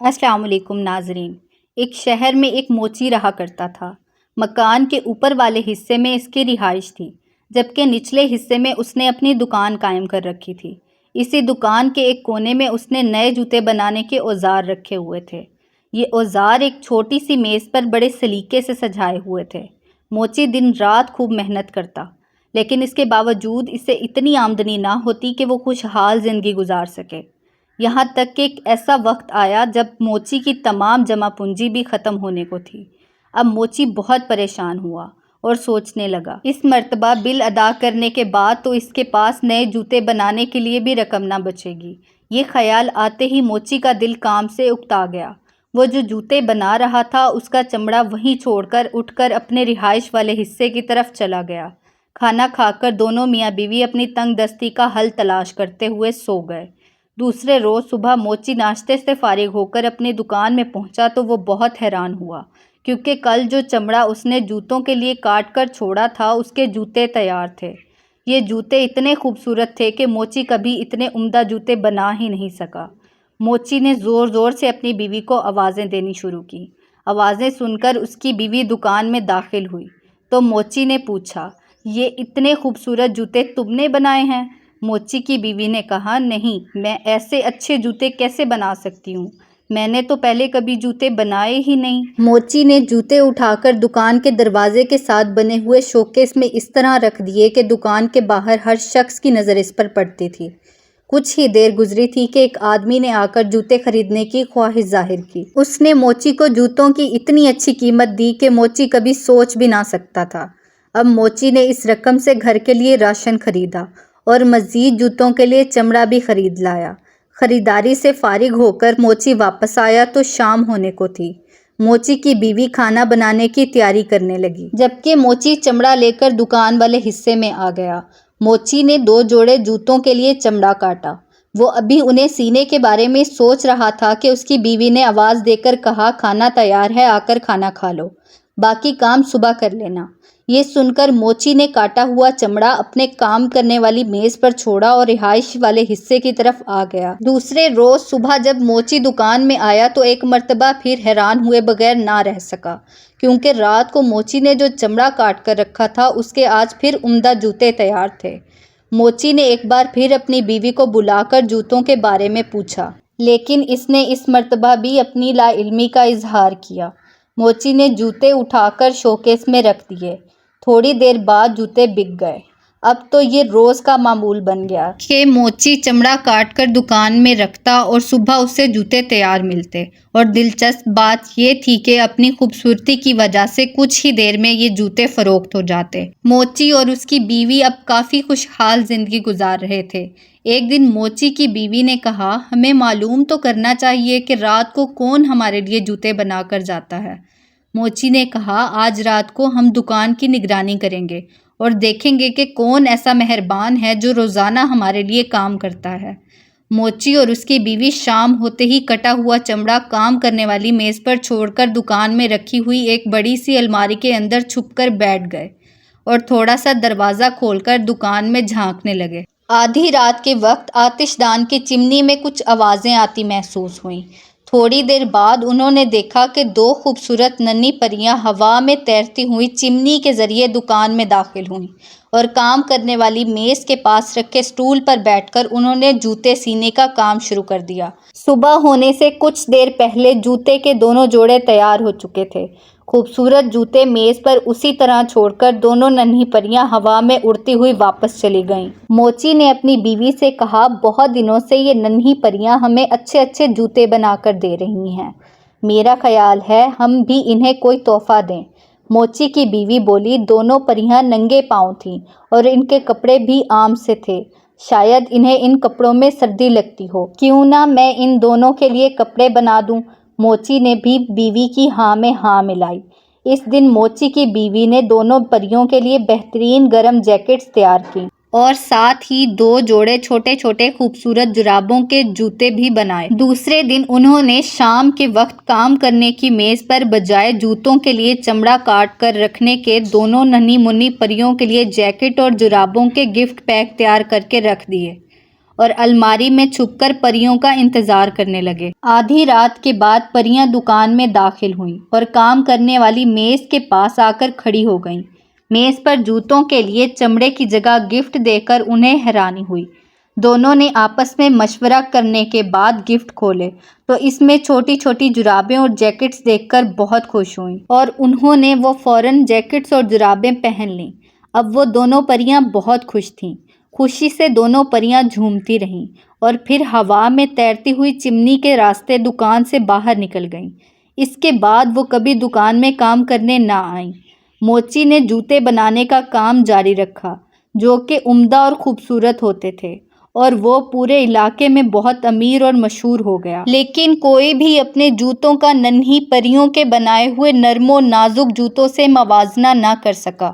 السلام علیکم ناظرین۔ ایک شہر میں ایک موچی رہا کرتا تھا۔ مکان کے اوپر والے حصے میں اس کی رہائش تھی، جبکہ نچلے حصے میں اس نے اپنی دکان قائم کر رکھی تھی۔ اسی دکان کے ایک کونے میں اس نے نئے جوتے بنانے کے اوزار رکھے ہوئے تھے۔ یہ اوزار ایک چھوٹی سی میز پر بڑے سلیقے سے سجائے ہوئے تھے۔ موچی دن رات خوب محنت کرتا، لیکن اس کے باوجود اسے اتنی آمدنی نہ ہوتی کہ وہ خوشحال زندگی گزار سکے۔ یہاں تک کہ ایک ایسا وقت آیا جب موچی کی تمام جمع پونجی بھی ختم ہونے کو تھی۔ اب موچی بہت پریشان ہوا اور سوچنے لگا، اس مرتبہ بل ادا کرنے کے بعد تو اس کے پاس نئے جوتے بنانے کے لیے بھی رقم نہ بچے گی۔ یہ خیال آتے ہی موچی کا دل کام سے اکتا گیا۔ وہ جو جوتے بنا رہا تھا اس کا چمڑا وہیں چھوڑ کر اٹھ کر اپنے رہائش والے حصے کی طرف چلا گیا۔ کھانا کھا کر دونوں میاں بیوی اپنی تنگ دستی کا حل تلاش کرتے ہوئے سو گئے۔ دوسرے روز صبح موچی ناشتے سے فارغ ہو کر اپنی دکان میں پہنچا تو وہ بہت حیران ہوا، کیونکہ کل جو چمڑا اس نے جوتوں کے لیے کاٹ کر چھوڑا تھا اس کے جوتے تیار تھے۔ یہ جوتے اتنے خوبصورت تھے کہ موچی کبھی اتنے عمدہ جوتے بنا ہی نہیں سکا۔ موچی نے زور زور سے اپنی بیوی کو آوازیں دینی شروع کی۔ آوازیں سن کر اس کی بیوی دکان میں داخل ہوئی تو موچی نے پوچھا، یہ اتنے خوبصورت جوتے تم نے بنائے ہیں؟ موچی کی بیوی نے کہا، نہیں، میں ایسے اچھے جوتے کیسے بنا سکتی ہوں؟ میں نے تو پہلے کبھی جوتے بنائے ہی نہیں۔ موچی نے جوتے اٹھا کر دکان کے دروازے کے ساتھ بنے ہوئے شوکیس میں اس طرح رکھ دیے کہ دکان کے باہر ہر شخص کی نظر اس پر پڑتی تھی۔ کچھ ہی دیر گزری تھی کہ ایک آدمی نے آ کر جوتے خریدنے کی خواہش ظاہر کی۔ اس نے موچی کو جوتوں کی اتنی اچھی قیمت دی کہ موچی کبھی سوچ بھی نہ سکتا تھا۔ اب موچی نے اس رقم سے گھر کے لیے راشن خریدا اور مزید جوتوں کے لیے چمڑا بھی خرید لایا۔ خریداری سے فارغ ہو کر موچی واپس آیا تو شام ہونے کو تھی۔ موچی کی بیوی کھانا بنانے کی تیاری کرنے لگی، جبکہ موچی چمڑا لے کر دکان والے حصے میں آ گیا۔ موچی نے 2 جوڑے جوتوں کے لیے چمڑا کاٹا۔ وہ ابھی انہیں سینے کے بارے میں سوچ رہا تھا کہ اس کی بیوی نے آواز دے کر کہا، کھانا تیار ہے، آ کر کھانا کھا لو، باقی کام صبح کر لینا۔ یہ سن کر موچی نے کاٹا ہوا چمڑا اپنے کام کرنے والی میز پر چھوڑا اور رہائش والے حصے کی طرف آ گیا۔ دوسرے روز صبح جب موچی دکان میں آیا تو ایک مرتبہ پھر حیران ہوئے بغیر نہ رہ سکا، کیونکہ رات کو موچی نے جو چمڑا کاٹ کر رکھا تھا اس کے آج پھر عمدہ جوتے تیار تھے۔ موچی نے ایک بار پھر اپنی بیوی کو بلا کر جوتوں کے بارے میں پوچھا، لیکن اس نے اس مرتبہ بھی اپنی لا علمی کا اظہار کیا۔ موچی نے جوتے اٹھا کر شوکیس میں رکھ دیے۔ تھوڑی دیر بعد جوتے بک گئے۔ اب تو یہ روز کا معمول بن گیا کہ موچی چمڑا کاٹ کر دکان میں رکھتا اور صبح اسے جوتے تیار ملتے، اور دلچسپ بات یہ تھی کہ اپنی خوبصورتی کی وجہ سے کچھ ہی دیر میں یہ جوتے فروخت ہو جاتے۔ موچی اور اس کی بیوی اب کافی خوشحال زندگی گزار رہے تھے۔ ایک دن موچی کی بیوی نے کہا، ہمیں معلوم تو کرنا چاہیے کہ رات کو کون ہمارے لیے جوتے بنا کر جاتا ہے۔ موچی نے کہا، آج رات کو ہم دکان کی نگرانی کریں گے اور دیکھیں گے کہ کون ایسا مہربان ہے جو روزانہ ہمارے لیے کام کرتا ہے۔ موچی اور اس کی بیوی شام ہوتے ہی کٹا ہوا چمڑا کام کرنے والی میز پر چھوڑ کر دکان میں رکھی ہوئی ایک بڑی سی الماری کے اندر چھپ کر بیٹھ گئے اور تھوڑا سا دروازہ کھول کر دکان میں جھانکنے لگے۔ آدھی رات کے وقت آتش دان کی چمنی میں کچھ آوازیں آتی محسوس ہوئیں۔ تھوڑی دیر بعد انہوں نے دیکھا کہ 2 خوبصورت ننھی پریاں ہوا میں تیرتی ہوئی چمنی کے ذریعے دکان میں داخل ہوئیں اور کام کرنے والی میز کے پاس رکھے اسٹول پر بیٹھ کر انہوں نے جوتے سینے کا کام شروع کر دیا۔ صبح ہونے سے کچھ دیر پہلے جوتے کے دونوں جوڑے تیار ہو چکے تھے۔ خوبصورت جوتے میز پر اسی طرح چھوڑ کر دونوں ننھی پریاں ہوا میں اڑتی ہوئی واپس چلی گئیں۔ موچی نے اپنی بیوی سے کہا، بہت دنوں سے یہ ننھی پریاں ہمیں اچھے اچھے جوتے بنا کر دے رہی ہیں، میرا خیال ہے ہم بھی انہیں کوئی تحفہ دیں۔ موچی کی بیوی بولی، دونوں پریاں ننگے پاؤں تھیں اور ان کے کپڑے بھی عام سے تھے، شاید انہیں ان کپڑوں میں سردی لگتی ہو، کیوں نہ میں ان دونوں کے لیے کپڑے بنا دوں؟ موچی نے بھی بیوی کی ہاں میں ہاں ملائی۔ اس دن موچی کی بیوی نے دونوں پریوں کے لیے بہترین گرم جیکٹس تیار کیں اور ساتھ ہی 2 جوڑے چھوٹے چھوٹے خوبصورت جرابوں کے جوتے بھی بنائے۔ دوسرے دن انہوں نے شام کے وقت کام کرنے کی میز پر بجائے جوتوں کے لیے چمڑا کاٹ کر رکھنے کے دونوں ننھی منھی پریوں کے لیے جیکٹ اور جرابوں کے گفٹ پیک تیار کر کے رکھ دیے اور الماری میں چھپ کر پریوں کا انتظار کرنے لگے۔ آدھی رات کے بعد پریاں دکان میں داخل ہوئیں اور کام کرنے والی میز کے پاس آ کر کھڑی ہو گئیں۔ میز پر جوتوں کے لیے چمڑے کی جگہ گفٹ دیکھ کر انہیں حیرانی ہوئی۔ دونوں نے آپس میں مشورہ کرنے کے بعد گفٹ کھولے تو اس میں چھوٹی چھوٹی جرابیں اور جیکٹس دیکھ کر بہت خوش ہوئیں اور انہوں نے وہ فوراً جیکٹس اور جرابیں پہن لیں۔ اب وہ دونوں پریاں بہت خوش تھیں۔ خوشی سے دونوں پریاں جھومتی رہیں اور پھر ہوا میں تیرتی ہوئی چمنی کے راستے دکان سے باہر نکل گئیں۔ اس کے بعد وہ کبھی دکان میں کام کرنے نہ آئیں۔ موچی نے جوتے بنانے کا کام جاری رکھا، جو کہ عمدہ اور خوبصورت ہوتے تھے، اور وہ پورے علاقے میں بہت امیر اور مشہور ہو گیا۔ لیکن کوئی بھی اپنے جوتوں کا ننھی پریوں کے بنائے ہوئے نرم و نازک جوتوں سے موازنہ نہ کر سکا۔